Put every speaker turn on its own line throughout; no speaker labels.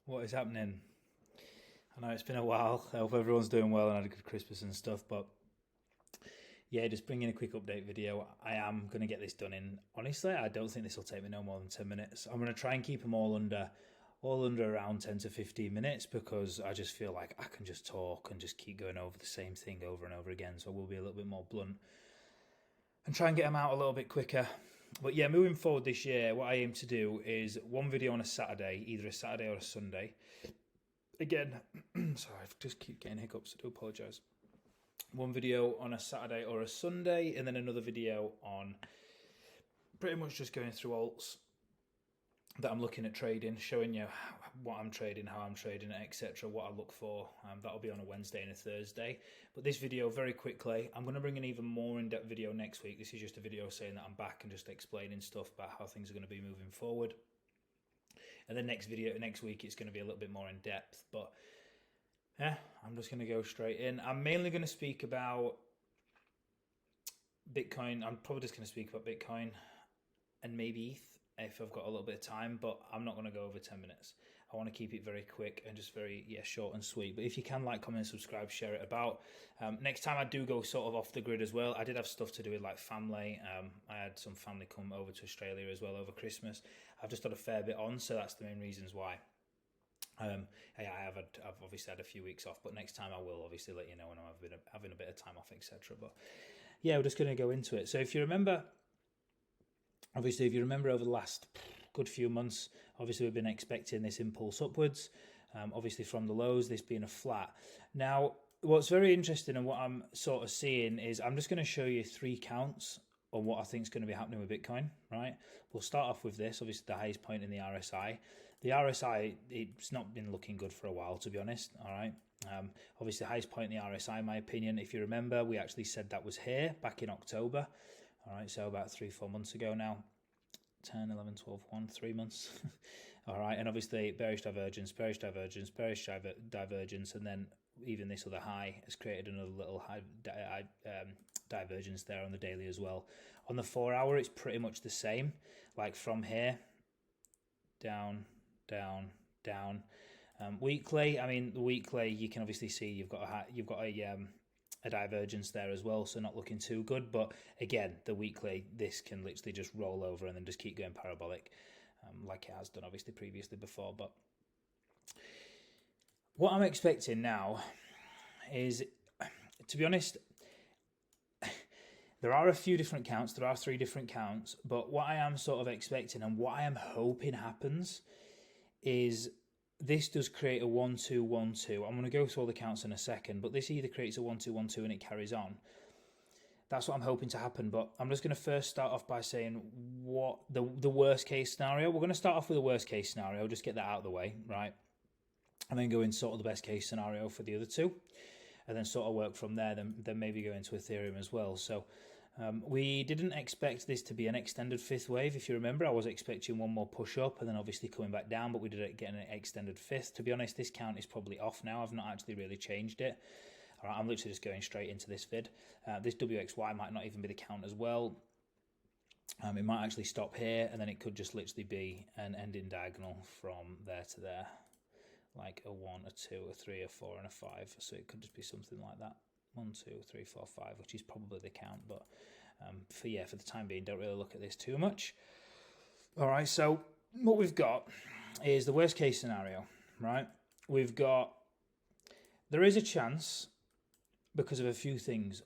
What is happening? I know it's been a while. I hope everyone's doing well and had a good Christmas and stuff. But yeah, just bringing a quick update video. I am going to get this done in. Honestly, I don't think this will take me no more than 10 minutes. I'm going to try and keep them all under around 10 to 15 minutes because I just feel like I can just talk and just keep going over the same thing over and over again. So we'll be a little bit more blunt and try and get them out a little bit quicker. But yeah, moving forward this year, what I aim to do is one video on a Saturday, either a Saturday or a Sunday. Again, sorry, I just keep getting hiccups. I do apologise. One video on a Saturday or a Sunday, and then another video on pretty much just going through alts that I'm looking at trading, showing you what I'm trading, how I'm trading it, etc., what I look for. That'll be on a Wednesday and a Thursday. But this video, very quickly, I'm going to bring an even more in-depth video next week. This is just a video saying that I'm back and just explaining stuff about how things are going to be moving forward. And then next week, it's going to be a little bit more in depth. But yeah, I'm just going to go straight in. I'm mainly going to speak about Bitcoin. I'm probably just going to speak about Bitcoin and maybe ETH if I've got a little bit of time, but I'm not going to go over 10 minutes. I want to keep it very quick and just very, short and sweet. But if you can, like, comment, subscribe, share it about. Next time I do go sort of off the grid as well. I did have stuff to do with like family. I had some family come over to Australia as well over Christmas. I've just got a fair bit on, so that's the main reasons why. I've obviously had a few weeks off, but next time I will obviously let you know when I'm having a bit of time off, etc. But yeah, we're just going to go into it. So if you remember over the last good few months, obviously we've been expecting this impulse upwards, obviously from the lows, this being a flat. Now, what's very interesting and what I'm sort of seeing is I'm just going to show you 3 counts on what I think is going to be happening with Bitcoin, right? We'll start off with this, obviously the highest point in the RSI. The RSI, it's not been looking good for a while, to be honest, all right? Obviously the highest point in the RSI, in my opinion, if you remember, we actually said that was here back in October. All right, so about 3-4 months ago now. 10, 11, 12, 1, 3 months. All right, and obviously bearish divergence, and then even this other high has created another little high divergence there on the daily as well. On the 4 hour, it's pretty much the same. Like from here, down, down, down. Weekly, I mean, the weekly, you can obviously see you've got a divergence there as well, so not looking too good. But again, the weekly, this can literally just roll over and then just keep going parabolic, like it has done obviously previously before. But what I'm expecting now is, to be honest, there are a few different counts. There are 3 different counts, but what I am sort of expecting and what I am hoping happens is this does create a 1-2-1-2. I'm going to go through all the counts in a second, but this either creates a 1-2-1-2 and it carries on. That's what I'm hoping to happen, but I'm just going to first start off by saying what the worst case scenario. We're going to start off with the worst case scenario, just get that out of the way, right? And then go in sort of the best case scenario for the other 2, and then sort of work from there, then maybe go into Ethereum as well. So we didn't expect this to be an extended 5th wave. If you remember, I was expecting one more push up and then obviously coming back down, but we did get an extended 5th. To be honest, this count is probably off now. I've not actually really changed it. All right, I'm literally just going straight into this vid. This WXY might not even be the count as well. It might actually stop here, and then it could just literally be an ending diagonal from there to there, like a 1, a 2, a 3, a 4, and a 5. So it could just be something like that. 1, 2, 3, 4, 5, which is probably the count, but for the time being, don't really look at this too much. All right, so what we've got is the worst case scenario, right? There is a chance, because of a few things,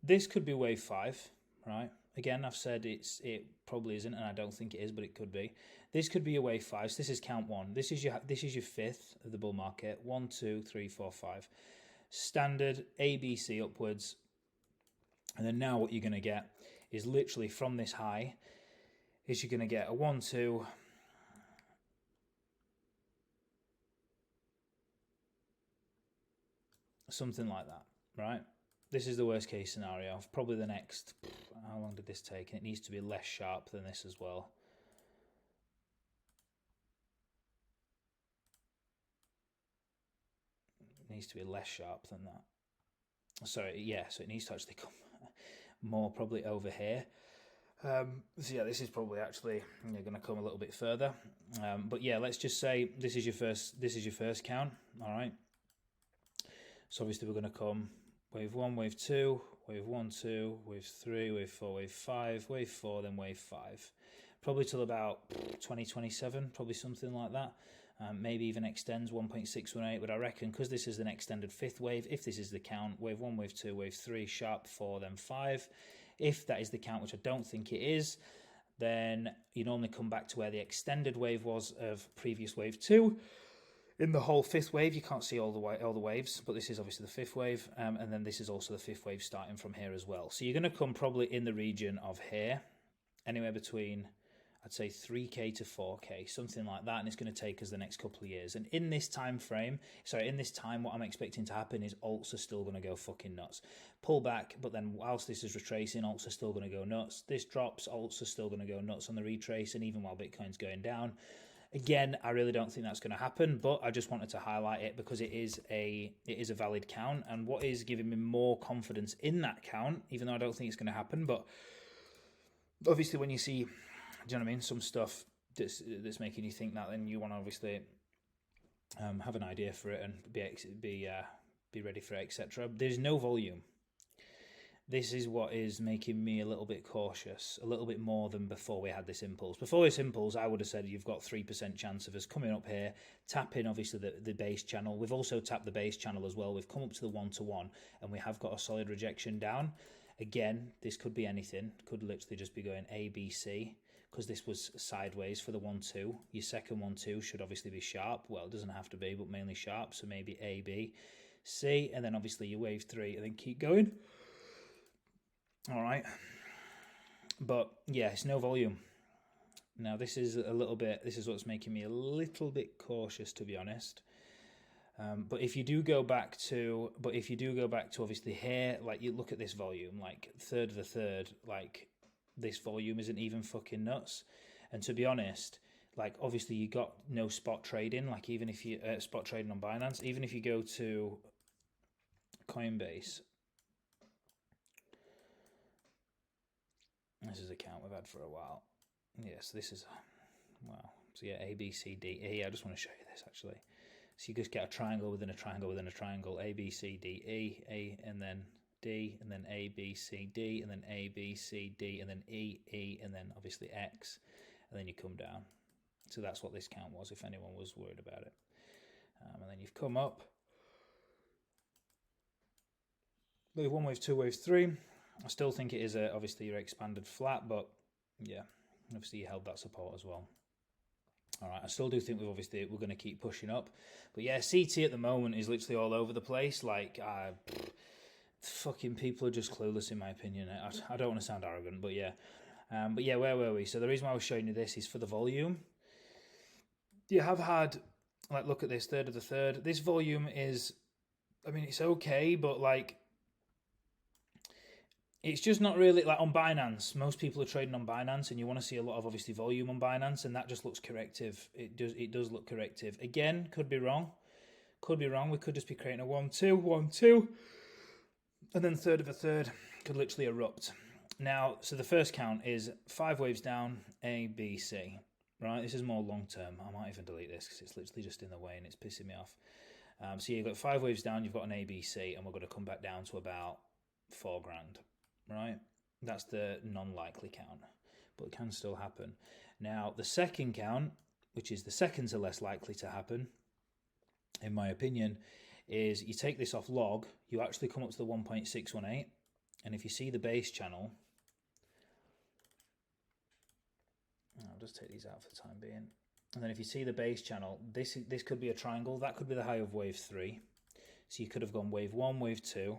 this could be wave 5, right? Again, I've said it probably isn't, and I don't think it is, but it could be. This could be a wave 5. So this is count 1. This is your 5th of the bull market. 1, 2, 3, 4, 5. Standard ABC upwards, and then now what you're going to get is literally from this high is you're going to get a 1, 2, something like that, right? This is the worst case scenario. Probably the next, how long did this take? It needs to be less sharp than this as well. It needs to be less sharp than that. Sorry, yeah, so it needs to actually come more probably over here. So yeah, this is probably actually going to come a little bit further. But yeah, let's just say this is your first count. All right. So obviously we're going to come wave 1, wave 2, wave 1, 2, wave 3, wave 4, wave 5, wave 4, then wave 5. Probably till about 2027, probably something like that. Maybe even extends 1.618, but I reckon because this is an extended fifth wave, if this is the count, wave 1, wave 2, wave 3, sharp 4, then 5. If that is the count, which I don't think it is, then you normally come back to where the extended wave was of previous wave 2. In the whole fifth wave, you can't see all the waves, but this is obviously the fifth wave, and then this is also the fifth wave starting from here as well. So you're going to come probably in the region of here, anywhere between, I'd say 3K to 4K, something like that, and it's going to take us the next couple of years. And in this time, what I'm expecting to happen is alts are still going to go fucking nuts. Pull back, but then whilst this is retracing, alts are still going to go nuts. This drops, alts are still going to go nuts on the retrace, and even while Bitcoin's going down. Again, I really don't think that's going to happen, but I just wanted to highlight it because it is a valid count, and what is giving me more confidence in that count, even though I don't think it's going to happen, but obviously when you see, do you know what I mean, some stuff that's making you think that, then you want to obviously have an idea for it and be ready for it, etc. There's no volume. This is what is making me a little bit cautious, a little bit more than before we had this impulse. Before this impulse, I would have said you've got 3% chance of us coming up here, tapping obviously the base channel. We've also tapped the base channel as well. We've come up to the 1-to-1, and we have got a solid rejection down. Again, this could be anything. Could literally just be going A, B, C, because this was sideways for the 1-2. Your second 1-2 should obviously be sharp. Well, it doesn't have to be, but mainly sharp. So maybe A, B, C, and then obviously your wave 3, and then keep going. All right, but yeah, it's no volume. Now this is what's making me a little bit cautious, to be honest. But if you do go back to obviously here, like you look at this volume, like third of the third, like this volume isn't even fucking nuts. And to be honest, like obviously you got no spot trading, like even if you spot trading on Binance, even if you go to Coinbase. This is a count we've had for a while. Yes, this is, wow. So yeah, A, B, C, D, E. I just want to show you this actually. So you just get a triangle within a triangle within a triangle. A, B, C, D, E, A, and then D, and then A, B, C, D, and then A, B, C, D, and then E, E, and then obviously X, and then you come down. So that's what this count was, if anyone was worried about it. And then you've come up. Wave 1, wave 2, wave 3. I still think it is obviously your expanded flat, but yeah, obviously you held that support as well. All right, I still do think we're going to keep pushing up, but yeah, CT at the moment is literally all over the place. Like, fucking people are just clueless in my opinion. I don't want to sound arrogant, but yeah, where were we? So the reason why I was showing you this is for the volume. You have had, like, look at this third of the third. This volume is, I mean, it's okay, but like. It's just not really, like on Binance, most people are trading on Binance and you want to see a lot of obviously volume on Binance, and that just looks corrective. It does look corrective. Again, could be wrong. We could just be creating a 1-2, 1-2, and then third of a third could literally erupt. Now, so the first count is 5 waves down, A, B, C. Right, this is more long term. I might even delete this because it's literally just in the way and it's pissing me off. So you've got 5 waves down, you've got an A, B, C, and we're going to come back down to about $4,000. Right, that's the non-likely count, but it can still happen. Now, the second count, which is the second to less likely to happen, in my opinion, is you take this off log, you actually come up to the 1.618, and if you see the base channel, I'll just take these out for the time being, and then if you see the base channel, this could be a triangle, that could be the high of wave 3, so you could have gone wave 1, wave 2,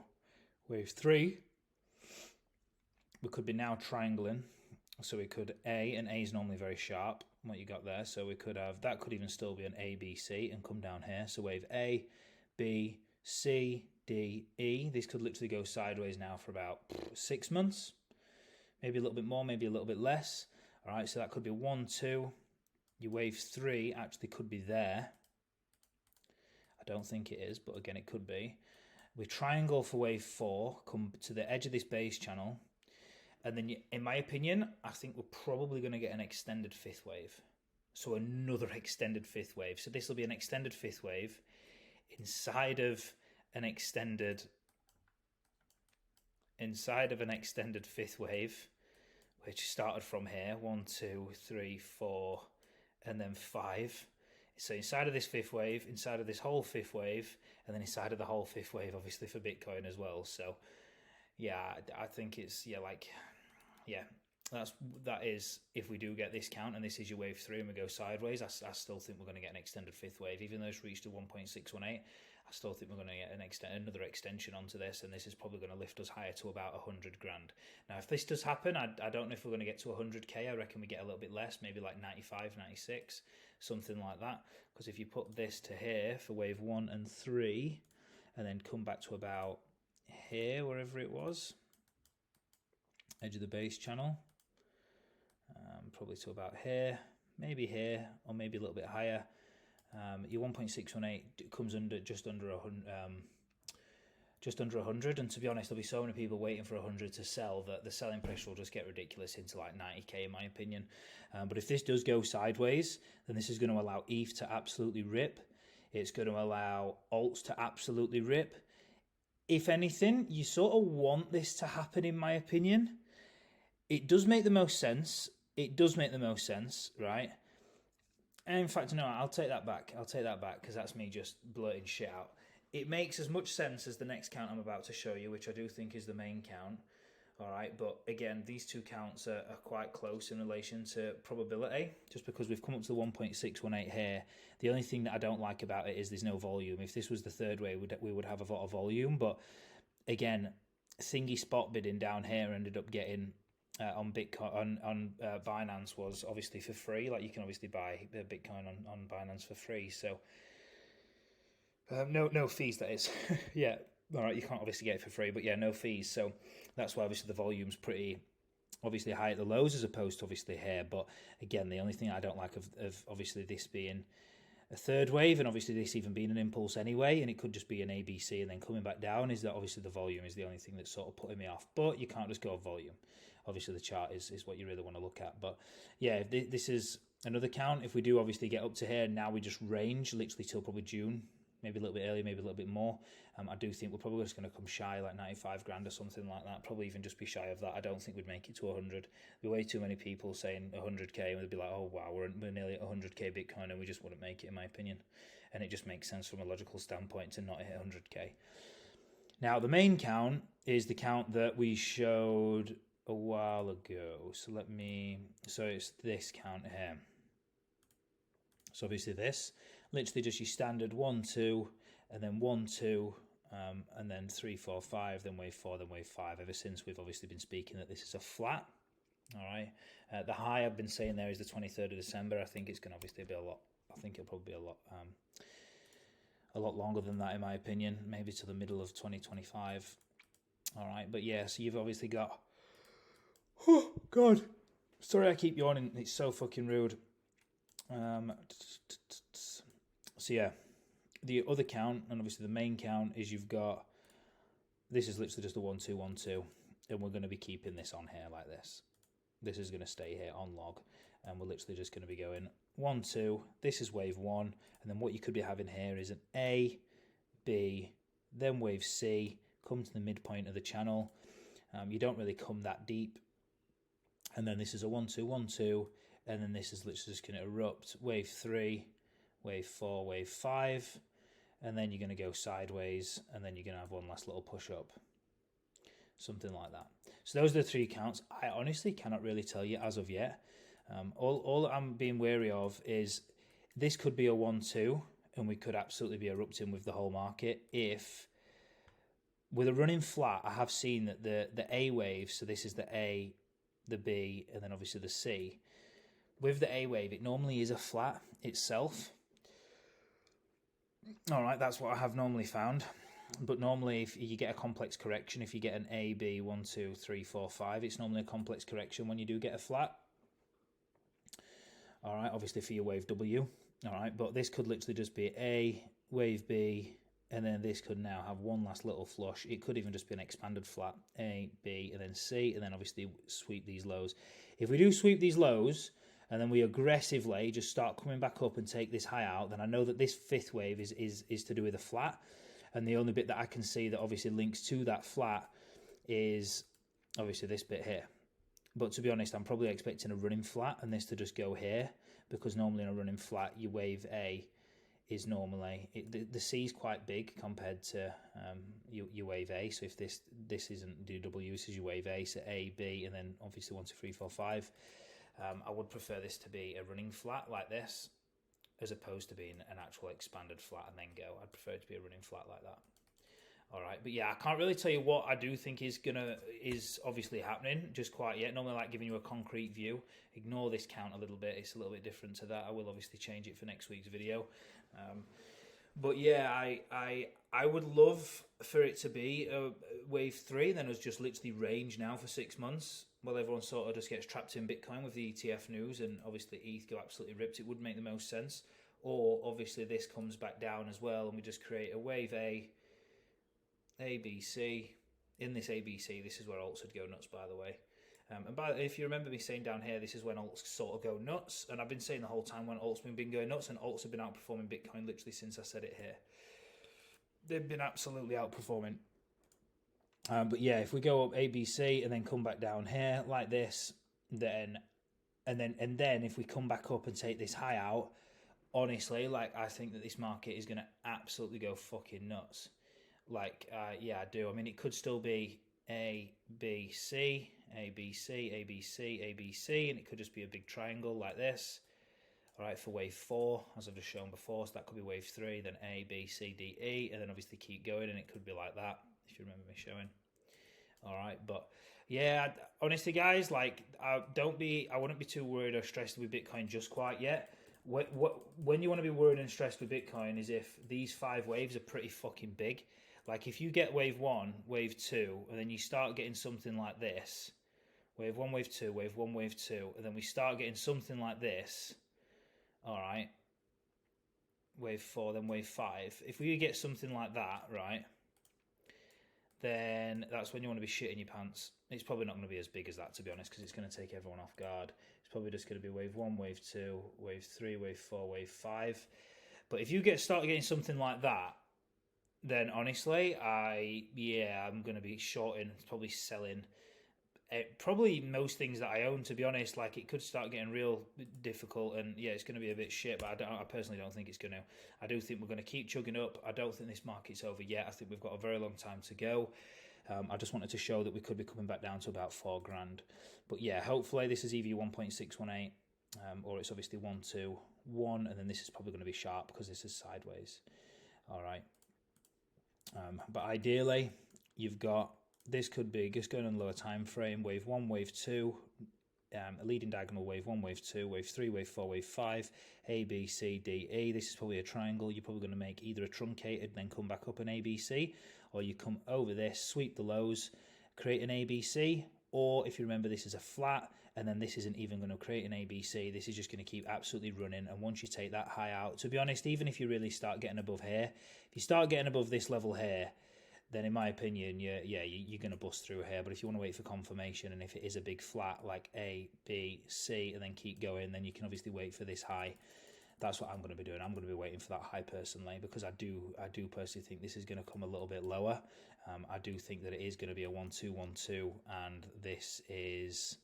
wave 3, we could be now triangling, so we could A, and A is normally very sharp, what you got there, so we could have, that could even still be an A, B, C, and come down here, so wave A, B, C, D, E, these could literally go sideways now for about 6 months, maybe a little bit more, maybe a little bit less, alright, so that could be 1, 2, your wave 3 actually could be there, I don't think it is, but again it could be, we triangle for wave 4, come to the edge of this base channel, And then, in my opinion, I think we're probably going to get an extended fifth wave. So another extended fifth wave. So this will be an extended fifth wave inside of an extended fifth wave, which started from here, 1, 2, 3, 4, and then 5. So inside of this fifth wave, inside of this whole fifth wave, and then inside of the whole fifth wave, obviously for Bitcoin as well. So yeah, I think it's, that is, if we do get this count and this is your wave 3 and we go sideways, I still think we're going to get an extended fifth wave. Even though it's reached a 1.618, I still think we're going to get another extension onto this, and this is probably going to lift us higher to about 100 grand. Now, if this does happen, I don't know if we're going to get to 100k. I reckon we get a little bit less, maybe like 95, 96, something like that. Because if you put this to here for wave 1 and 3, and then come back to about here, wherever it was, edge of the base channel, probably to about here, or maybe a little bit higher. Your 1.618 comes under just under 100, and to be honest, there'll be so many people waiting for 100 to sell that the selling pressure will just get ridiculous into like 90k, in my opinion. But if this does go sideways, then this is going to allow ETH to absolutely rip. It's going to allow alts to absolutely rip. If anything, you sort of want this to happen, in my opinion. It does make the most sense. Right? And in fact, no, I'll take that back because that's me just blurting shit out. It makes as much sense as the next count I'm about to show you, which I do think is the main count. All right, but again, these two counts are quite close in relation to probability, just because we've come up to the 1.618 here. The only thing that I don't like about it is there's no volume. If this was the third way, we would have a lot of volume. But again, thingy spot bidding down here ended up getting on Bitcoin on Binance was obviously for free. Like, you can obviously buy Bitcoin on Binance for free. So no fees, that is. Yeah. All right, you can't obviously get it for free, but yeah, no fees. So that's why obviously the volume's pretty obviously high at the lows as opposed to obviously here. But again, the only thing I don't like of obviously this being a third wave, and obviously this even being an impulse anyway, and it could just be an ABC and then coming back down, is that obviously the volume is the only thing that's sort of putting me off. But you can't just go off volume. Obviously the chart is what you really want to look at. But yeah, this is another count. If we do obviously get up to here, now we just range literally till probably June. Maybe a little bit earlier, maybe a little bit more. I do think we're probably just going to come shy, like 95 grand or something like that. Probably even just be shy of that. I don't think we'd make it to 100. There'd be way too many people saying 100k, and they'd be like, oh wow, we're nearly at 100k Bitcoin, and we just wouldn't make it, in my opinion. And it just makes sense from a logical standpoint to not hit 100k. Now, the main count is the count that we showed a while ago. So it's this count here. So obviously this, literally just your standard 1, 2, and then 1, 2, and then 3, 4, 5, then wave 4, then wave 5. Ever since we've obviously been speaking that this is a flat. All right. The high I've been saying there is the 23rd of December. I think it's going to obviously be a lot. I think it'll probably be a lot longer than that, in my opinion. Maybe to the middle of 2025. All right. But yeah, so you've obviously got. Oh God. Sorry, I keep yawning. It's so fucking rude. So yeah, the other count, and obviously the main count, is you've got, this is literally just a 1, 2, 1, 2, and we're going to be keeping this on here like this. This is going to stay here on log, and we're literally just going to be going 1, 2, this is wave 1, and then what you could be having here is an A, B, then wave C, come to the midpoint of the channel. You don't really come that deep, and then this is a 1, 2, 1, 2, and then this is literally just going to erupt, wave 3, wave 4, wave 5, and then you're going to go sideways, and then you're going to have one last little push up, something like that. So those are the three counts. I honestly cannot really tell you as of yet. All I'm being wary of is this could be a 1, 2, and we could absolutely be erupting with the whole market. If with a running flat, I have seen that the A wave, so this is the A, the B, and then obviously the C. With the A wave, it normally is a flat itself. All right, that's what I have normally found. But normally, if you get a complex correction, if you get an A, B, 1, 2, 3, 4, 5, it's normally a complex correction when you do get a flat. All right, obviously for your wave W. All right, but this could literally just be A, wave B, and then this could now have one last little flush. It could even just be an expanded flat, A, B, and then C, and then obviously sweep these lows. If we do sweep these lows, and then we aggressively just start coming back up and take this high out, then I know that this fifth wave is to do with a flat, and the only bit that I can see that obviously links to that flat is obviously this bit here. But to be honest, I'm probably expecting a running flat and this to just go here, because normally in a running flat, your wave A is normally, the C is quite big compared to your wave A. So if this isn't DW, this is your wave A, so A, B, and then obviously 1, 2, 3, 4, 5. I would prefer this to be a running flat like this, as opposed to being an actual expanded flat and then go. I'd prefer it to be a running flat like that. All right, but yeah, I can't really tell you what I do think is obviously happening just quite yet. Normally, I like giving you a concrete view. Ignore this count a little bit; it's a little bit different to that. I will obviously change it for next week's video. But yeah, I would love for it to be a wave 3, then us just literally range now for 6 months, while everyone sort of just gets trapped in Bitcoin with the ETF news, and obviously ETH go absolutely ripped. It would make the most sense. Or obviously this comes back down as well, and we just create a wave A, B, C. In this A, B, C, this is where alts would go nuts, by the way. If you remember me saying down here, this is when alts sort of go nuts. And I've been saying the whole time when alts have been going nuts, and alts have been outperforming Bitcoin literally since I said it here. They've been absolutely outperforming. But yeah, if we go up A, B, C, and then come back down here like this, then if we come back up and take this high out, honestly, like, I think that this market is going to absolutely go fucking nuts. Like, yeah, I do. I mean, it could still be A, B, C, A, B, C, A, B, C, A, B, C, and it could just be a big triangle like this. All right, for wave 4, as I've just shown before, so that could be wave 3, then A, B, C, D, E, and then obviously keep going, and it could be like that, if you remember me showing. All right, but yeah, honestly, guys, like, I wouldn't be too worried or stressed with Bitcoin just quite yet. When you want to be worried and stressed with Bitcoin is if these 5 waves are pretty fucking big. Like, if you get wave 1, wave 2, and then you start getting something like this, wave 1, wave 2, wave 1, wave 2, and then we start getting something like this, all right, wave 4, then wave 5. If we get something like that, right, then that's when you want to be shitting your pants. It's probably not going to be as big as that, to be honest, because it's going to take everyone off guard. It's probably just going to be wave 1, wave 2, wave 3, wave 4, wave 5. But if you start getting something like that, then honestly, I'm going to be shorting, probably selling, probably most things that I own, to be honest. Like, it could start getting real difficult, and yeah, it's going to be a bit shit, but I personally don't think it's going to. I do think we're going to keep chugging up. I don't think this market's over yet. I think we've got a very long time to go. I just wanted to show that we could be coming back down to about $4,000. But yeah, hopefully this is either 1.618, or it's obviously 121, and then this is probably going to be sharp because this is sideways. All right. But ideally, you've got, this could be just going on lower time frame, wave 1, wave 2, a leading diagonal, wave 1, wave 2, wave 3, wave 4, wave 5, A, B, C, D, E. This is probably a triangle. You're probably going to make either a truncated, then come back up an A, B, C, or you come over this, sweep the lows, create an A, B, C, or if you remember, this is a flat, and then this isn't even going to create an ABC. This is just going to keep absolutely running, and once you take that high out, to be honest, even if you really start getting above here, if you start getting above this level here, then in my opinion, you're going to bust through here. But if you want to wait for confirmation, and if it is a big flat like A, B, C, and then keep going, then you can obviously wait for this high. That's what I'm going to be doing. I'm going to be waiting for that high personally, because I do personally think this is going to come a little bit lower. I do think that it is going to be a 1, 2, 1, 2, and this is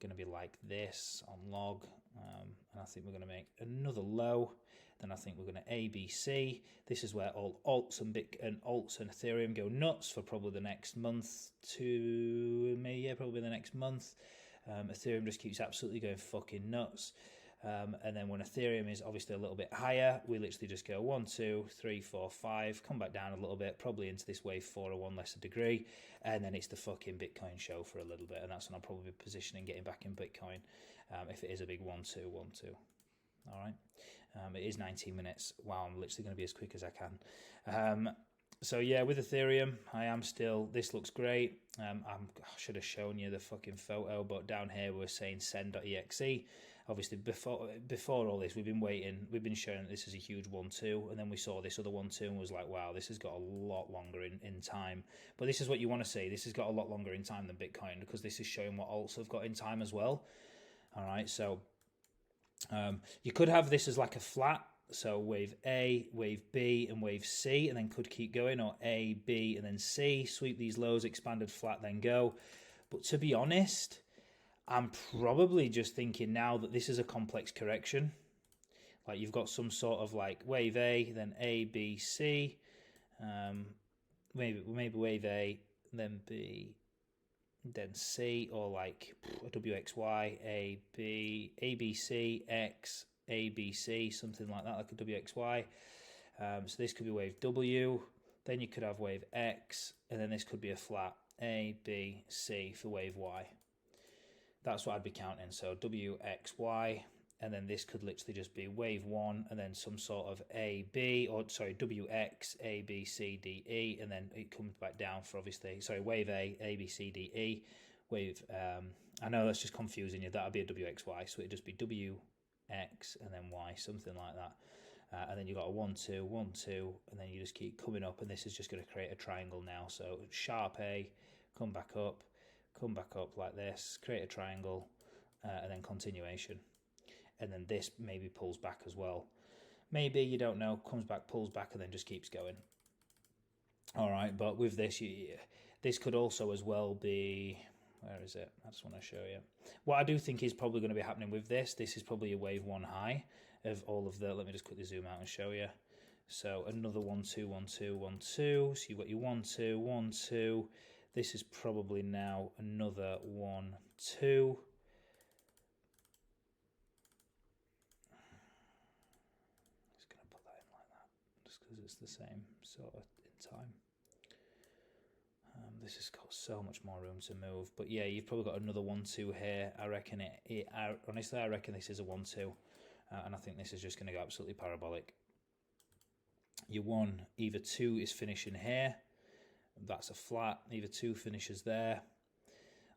going to be like this on log, and I think we're going to make another low. Then I think we're going to ABC. This is where all alts and Ethereum go nuts for probably the next month to maybe, yeah, probably the next month. Ethereum just keeps absolutely going fucking nuts. And then when Ethereum is obviously a little bit higher, we literally just go 1, 2, 3, 4, 5, come back down a little bit, probably into this wave 4 or 1 lesser degree, and then it's the fucking Bitcoin show for a little bit, and that's when I'll probably be positioning getting back in Bitcoin, if it is a big 1, 2, 1, 2. All right. It is 19 minutes. Wow, I'm literally going to be as quick as I can. So yeah, with Ethereum, I am still, this looks great. I should have shown you the fucking photo, but down here we're saying send.exe. obviously before all this, we've been showing that this is a huge 1-2, and then we saw this other 1-2 and was like, wow, this has got a lot longer in time. But this is what you want to see. This has got a lot longer in time than Bitcoin, because this is showing what alts have got in time as well. All right, so you could have this as like a flat, so wave A, wave B, and wave C, and then could keep going, or A, B, and then C, sweep these lows, expanded flat, then go. But to be honest, I'm probably just thinking now that this is a complex correction. Like you've got some sort of like wave A, then A, B, C, maybe wave A, then B, then C, or like a WXY, A, B, C, X, A, B, C, something like that, like a WXY. So this could be wave W, then you could have wave X, and then this could be a flat A, B, C for wave Y. That's what I'd be counting. So W, X, Y, and then this could literally just be wave 1, and then some sort of A, B, or sorry, W, X, A, B, C, D, E, and then it comes back down for obviously, sorry, wave A, A, B, C, D, E, wave, I know that's just confusing you, that'd be a W, X, Y, so it'd just be W, X, and then Y, something like that. And then you've got a 1-2, 1-2, and then you just keep coming up, and this is just going to create a triangle now. So sharp A, come back up like this, create a triangle, and then continuation. And then this maybe pulls back as well. Maybe, you don't know, comes back, pulls back, and then just keeps going. All right, but with this, this could also as well be, where is it? I just want to show you. What I do think is probably going to be happening with this is probably a wave 1 high of all of the, let me just quickly zoom out and show you. So another 1-2, 1-2, 1-2. So you've got your 1-2, 1-2. This is probably now another 1-2. Just going to put that in like that, just because it's the same sort of in time. This has got so much more room to move. But yeah, you've probably got another 1-2 here. I reckon honestly, I reckon this is a 1-2. And I think this is just going to go absolutely parabolic. Your 1, either 2 is finishing here. That's a flat. Either 2 finishes there,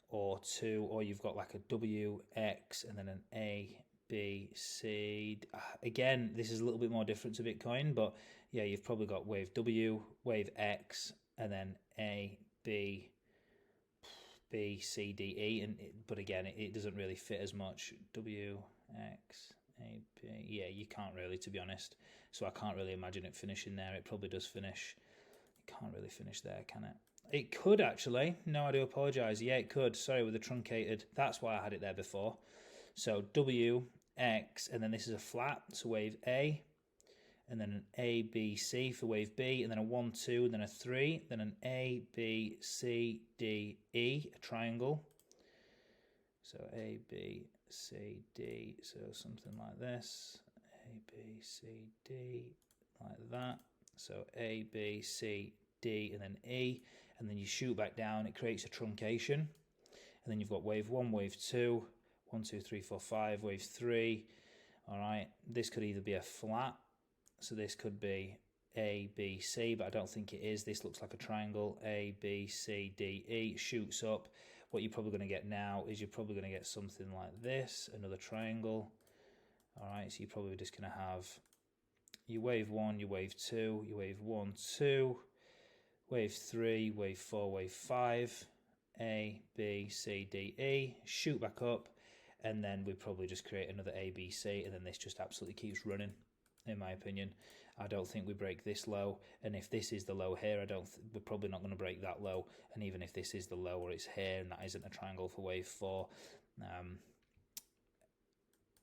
or 2, or you've got like a W, X, and then an A, B, C. Again, this is a little bit more different to Bitcoin, but yeah, you've probably got wave W, wave X, and then A, B, C, D, E. But again, it doesn't really fit as much. W, X, A, B. Yeah, you can't really, to be honest. So I can't really imagine it finishing there. It probably does finish. It can't really finish there, can it? It could actually. No, I do apologise. Yeah, it could. Sorry, with the truncated. That's why I had it there before. So W, X, and then this is a flat. So wave A, and then an A, B, C for wave B, and then a 1-2, and then a 3, then an A, B, C, D, E, a triangle. So A, B, C, D, so something like this. A, B, C, D, like that. So A, B, C, D, and then E, and then you shoot back down. It creates a truncation, and then you've got wave 1, wave 2, 1, 2, 3, 4, 5, wave 3. All right, this could either be a flat, so this could be A, B, C, but I don't think it is. This looks like a triangle. A, B, C, D, E, shoots up. What you're probably going to get now is you're probably going to get something like this, another triangle. All right, so you're probably just going to have your wave 1, your wave 2, your wave 1, 2, wave 3, wave 4, wave 5, A, B, C, D, E, shoot back up, and then we probably just create another A, B, C, and then this just absolutely keeps running, in my opinion. I don't think we break this low, and if this is the low here, we're probably not going to break that low, and even if this is the low or it's here and that isn't a triangle for wave 4,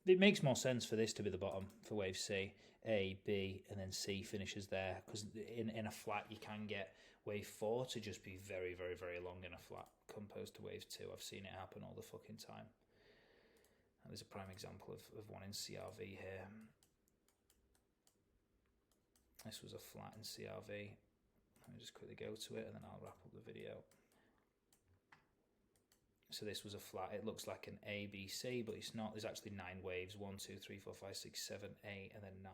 it makes more sense for this to be the bottom for wave C. A, B, and then C finishes there, because in a flat you can get wave 4 to just be very, very, very long in a flat composed to wave 2. I've seen it happen all the fucking time. And there's a prime example of one in CRV here. This was a flat in CRV. Let me just quickly go to it and then I'll wrap up the video. So this was a flat. It looks like an A, B, C, but it's not. There's actually 9 waves. 1, 2, 3, 4, 5, 6, 7, 8, and then 9.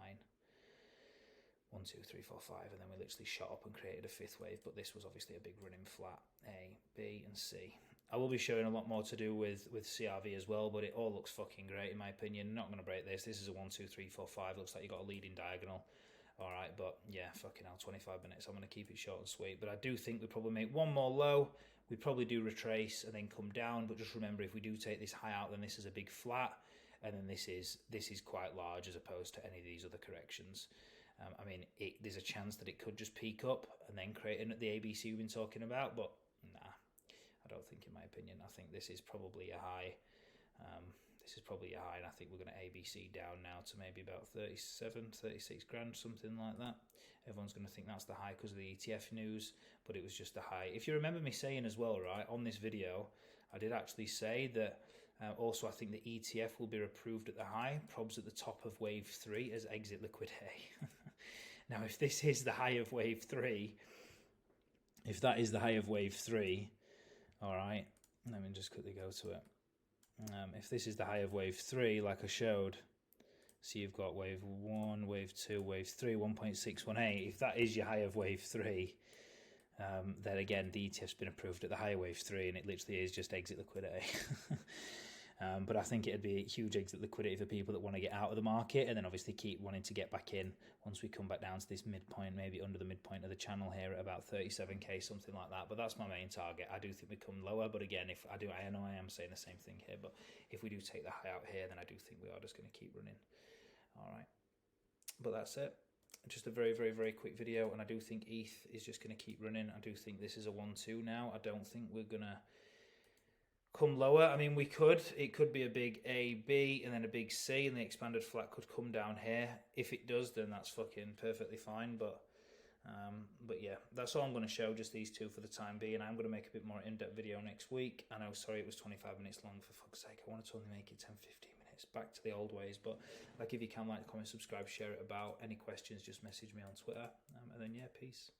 1, 2, 3, 4, 5, and then we literally shot up and created a 5th wave, but this was obviously a big running flat. A, B, and C. I will be showing a lot more to do with CRV as well, but it all looks fucking great in my opinion. Not going to break this. This is a 1, 2, 3, 4, 5. Looks like you got a leading diagonal. All right, but yeah, fucking hell, 25 minutes. I'm going to keep it short and sweet. But I do think we probably make one more low. We probably do retrace and then come down. But just remember, if we do take this high out, then this is a big flat, and then this is quite large as opposed to any of these other corrections. I mean, there's a chance that it could just peak up and then create the ABC we've been talking about, but nah, I don't think, in my opinion. I think this is probably a high. And I think we're going to ABC down now to maybe about 37, 36 grand, something like that. Everyone's going to think that's the high because of the ETF news, but it was just a high. If you remember me saying as well, right, on this video, I did actually say that also I think the ETF will be approved at the high, probs at the top of wave 3 as exit liquidity. Now, if this is the high of wave 3, if that is the high of wave 3, all right, let me just quickly go to it. If this is the high of wave 3, like I showed, so you've got wave 1, wave 2, wave 3, 1.618. If that is your high of wave 3, then again, the ETF's been approved at the high wave 3, and it literally is just exit liquidity. But I think it'd be a huge exit liquidity for people that want to get out of the market and then obviously keep wanting to get back in once we come back down to this midpoint, maybe under the midpoint of the channel here at about 37k, something like that. But that's my main target. I do think we come lower, but again, I know I am saying the same thing here, but if we do take the high out here, then I do think we are just going to keep running. All right, but that's it. Just a very, very, very quick video, and I do think ETH is just going to keep running. I do think this is a 1-2 now. I don't think we're going to come lower. I mean, it could be a big A, B, and then a big C, and the expanded flat could come down here. If it does, then that's fucking perfectly fine. But yeah, that's all I'm going to show, just these two for the time being. I'm going to make a bit more in-depth video next week. I know, sorry, it was 25 minutes long, for fuck's sake. I wanted to only make it 10, 15 minutes, back to the old ways. But like, if you can, like, comment, subscribe, share it about. Any questions, just message me on Twitter. And then, yeah, peace.